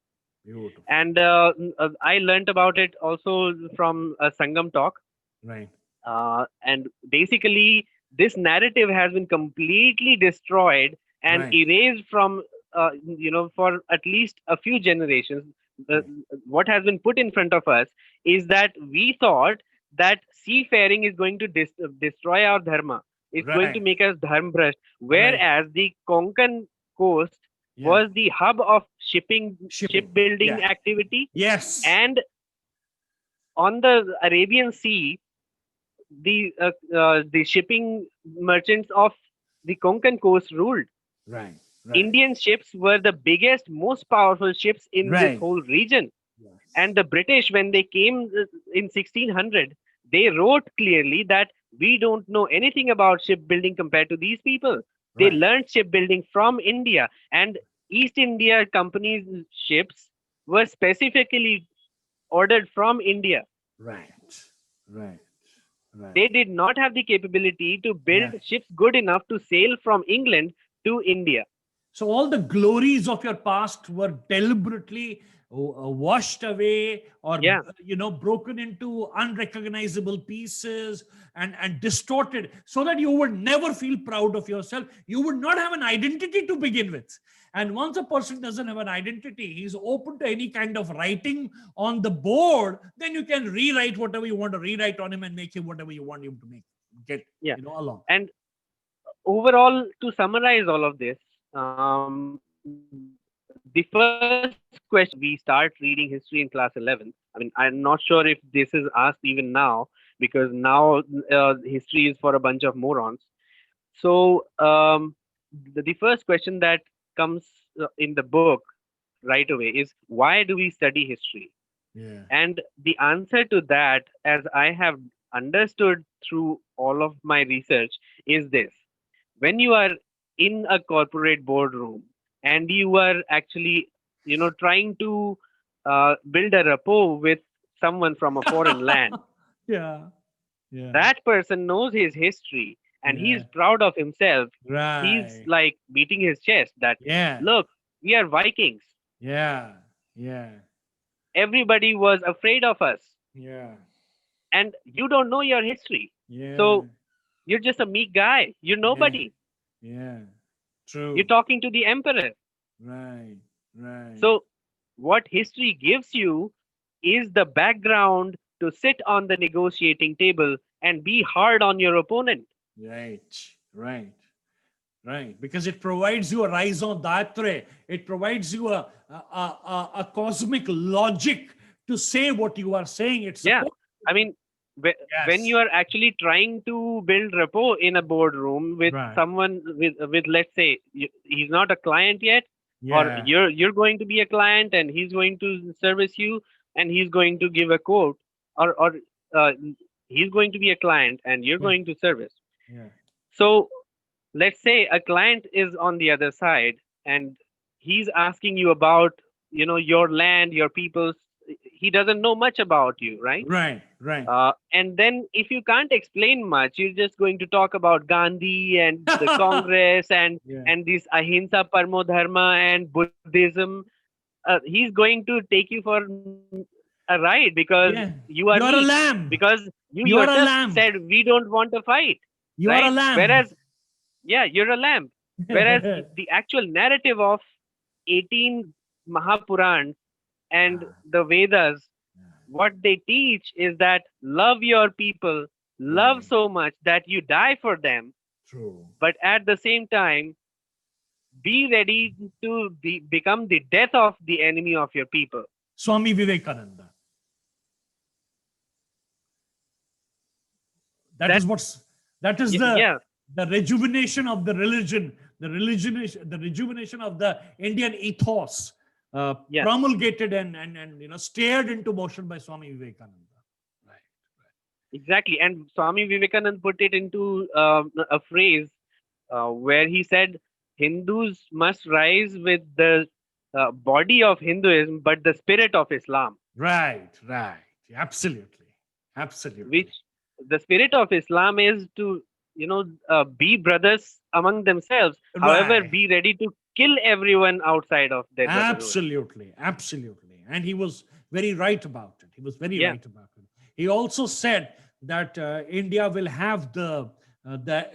Beautiful. And I learned about it also from a Sangam talk. Right. And basically, this narrative has been completely destroyed and erased from, for at least a few generations. What has been put in front of us is that we thought that seafaring is going to destroy our dharma. It's going to make us dharmbrasht. Whereas the Konkan coast was the hub of shipbuilding activity. Yes. And on the Arabian Sea, the shipping merchants of the Konkan coast ruled. Right. Indian ships were the biggest, most powerful ships in this whole region. Yes. And the British, when they came in 1600, they wrote clearly that we don't know anything about shipbuilding compared to these people. They learned shipbuilding from India, and East India Company's ships were specifically ordered from India. Right. They did not have the capability to build ships good enough to sail from England to India. So all the glories of your past were deliberately washed away, or broken into unrecognizable pieces and distorted, so that you would never feel proud of yourself. You would not have an identity to begin with. And once a person doesn't have an identity, he's open to any kind of writing on the board. Then you can rewrite whatever you want to rewrite on him and make him whatever you want him to get along. And overall, to summarize all of this, the first question, we start reading history in class 11. I mean, I'm not sure if this is asked even now, because now history is for a bunch of morons. So the first question that comes in the book right away is, why do we study history? And the answer to that, as I have understood through all of my research, is this. When you are in a corporate boardroom and you are actually, trying to build a rapport with someone from a foreign land, that person knows his history and he's proud of himself. He's like beating his chest that, look, we are Vikings. Everybody was afraid of us. And you don't know your history. So you're just a meek guy. You're nobody. True. You're talking to the emperor. So what history gives you is the background to sit on the negotiating table and be hard on your opponent. Right. Because it provides you a raison d'etre. It provides you a cosmic logic to say what you are saying. I mean, when you are actually trying to build rapport in a boardroom with Right. someone with let's say he's not a client yet, or Yeah. you're going to be a client and he's going to service you and he's going to give a quote, or uh, he's going to be a client and you're Yeah. going to service. Yeah. So let's say a client is on the other side and he's asking you about your land, your people. He doesn't know much about you, right? Right. Right. And then if you can't explain much, you're just going to talk about Gandhi and the Congress Yeah. and this Ahimsa Parmo Dharma and Buddhism. He's going to take you for a ride because Yeah. you are You are a weak, lamb. because you You are a yourself lamb. said we don't want a fight, You are a right? lamb. Whereas, yeah, you're a lamb. Whereas the actual narrative of 18 Mahapurans and Ah, the Vedas, ah, what they teach is that love your people, yeah. love so much that you die for them, True. but at the same time, be ready to become the death of the enemy of your people. Swami Vivekananda. That is That, what's that is yeah, the rejuvenation of the religion, the rejuvenation of the Indian ethos, yeah, promulgated and steered into motion by Swami Vivekananda. Right. exactly. And Swami Vivekananda put it into a phrase where he said, Hindus must rise with the body of Hinduism, but the spirit of Islam. Right. Right. Absolutely. Which Absolutely. the spirit of Islam is to be brothers among themselves. However, Right. be ready to kill everyone outside of their brotherhood. Absolutely, absolutely. And he was very right about it. He was very Yeah, right about it. He also said that India will have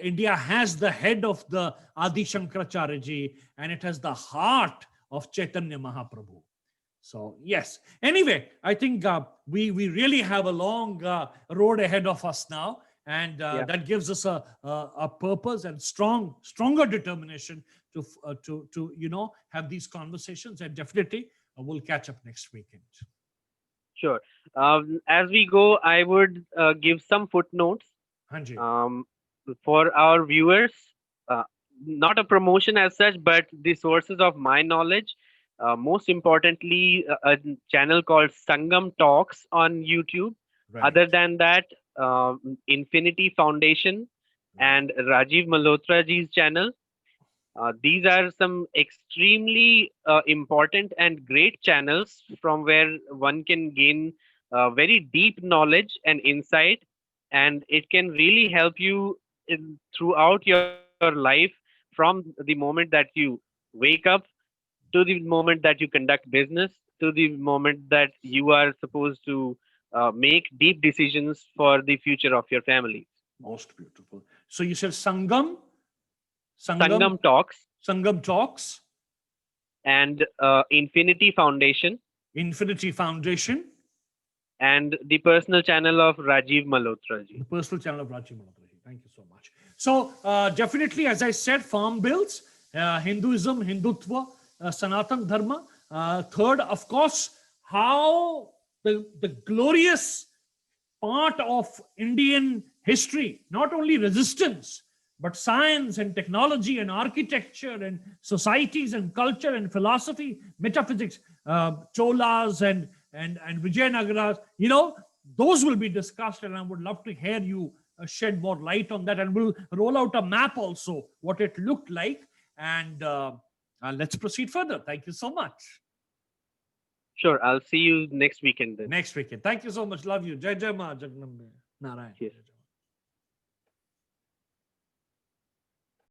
India has the head of the Adi Shankaracharya ji, and it has the heart of Chaitanya Mahaprabhu. So yes. Anyway, I think we really have a long road ahead of us now, and yeah, that gives us a purpose and stronger determination to have these conversations. And definitely, we'll catch up next weekend. sure. As we go, I would give some footnotes Hanji. um, for our viewers. Uh, Not a promotion as such, but the sources of my knowledge. Most importantly, a channel called Sangam Talks on YouTube. Right, Other than that, Infinity Foundation right. and Rajiv Malhotra ji's channel. These are some extremely important and great channels from where one can gain very deep knowledge and insight, and it can really help you throughout your life, from the moment that you wake up to the moment that you conduct business to the moment that you are supposed to make deep decisions for the future of your family. Most beautiful. So you said Sangam, Sangam Talks Sangam Talks, and Infinity Foundation, Infinity Foundation, and the personal channel of Rajiv Malhotra the ji. personal channel of Rajiv Malhotra. Thank you so much. So definitely, as I said, farm bills, Hinduism, Hindutva, Sanatan Dharma. Third, of course, how the glorious part of Indian history, not only resistance, but science and technology and architecture and societies and culture and philosophy, metaphysics, Cholas and Vijayanagaras, those will be discussed, and I would love to hear you shed more light on that, and we'll roll out a map also, what it looked like, and let's proceed further. Thank you so much. Sure, I'll see you next weekend then. Next weekend. Thank you so much. Love you. Jai Jai Ma Jaganambe Narayan. Yes.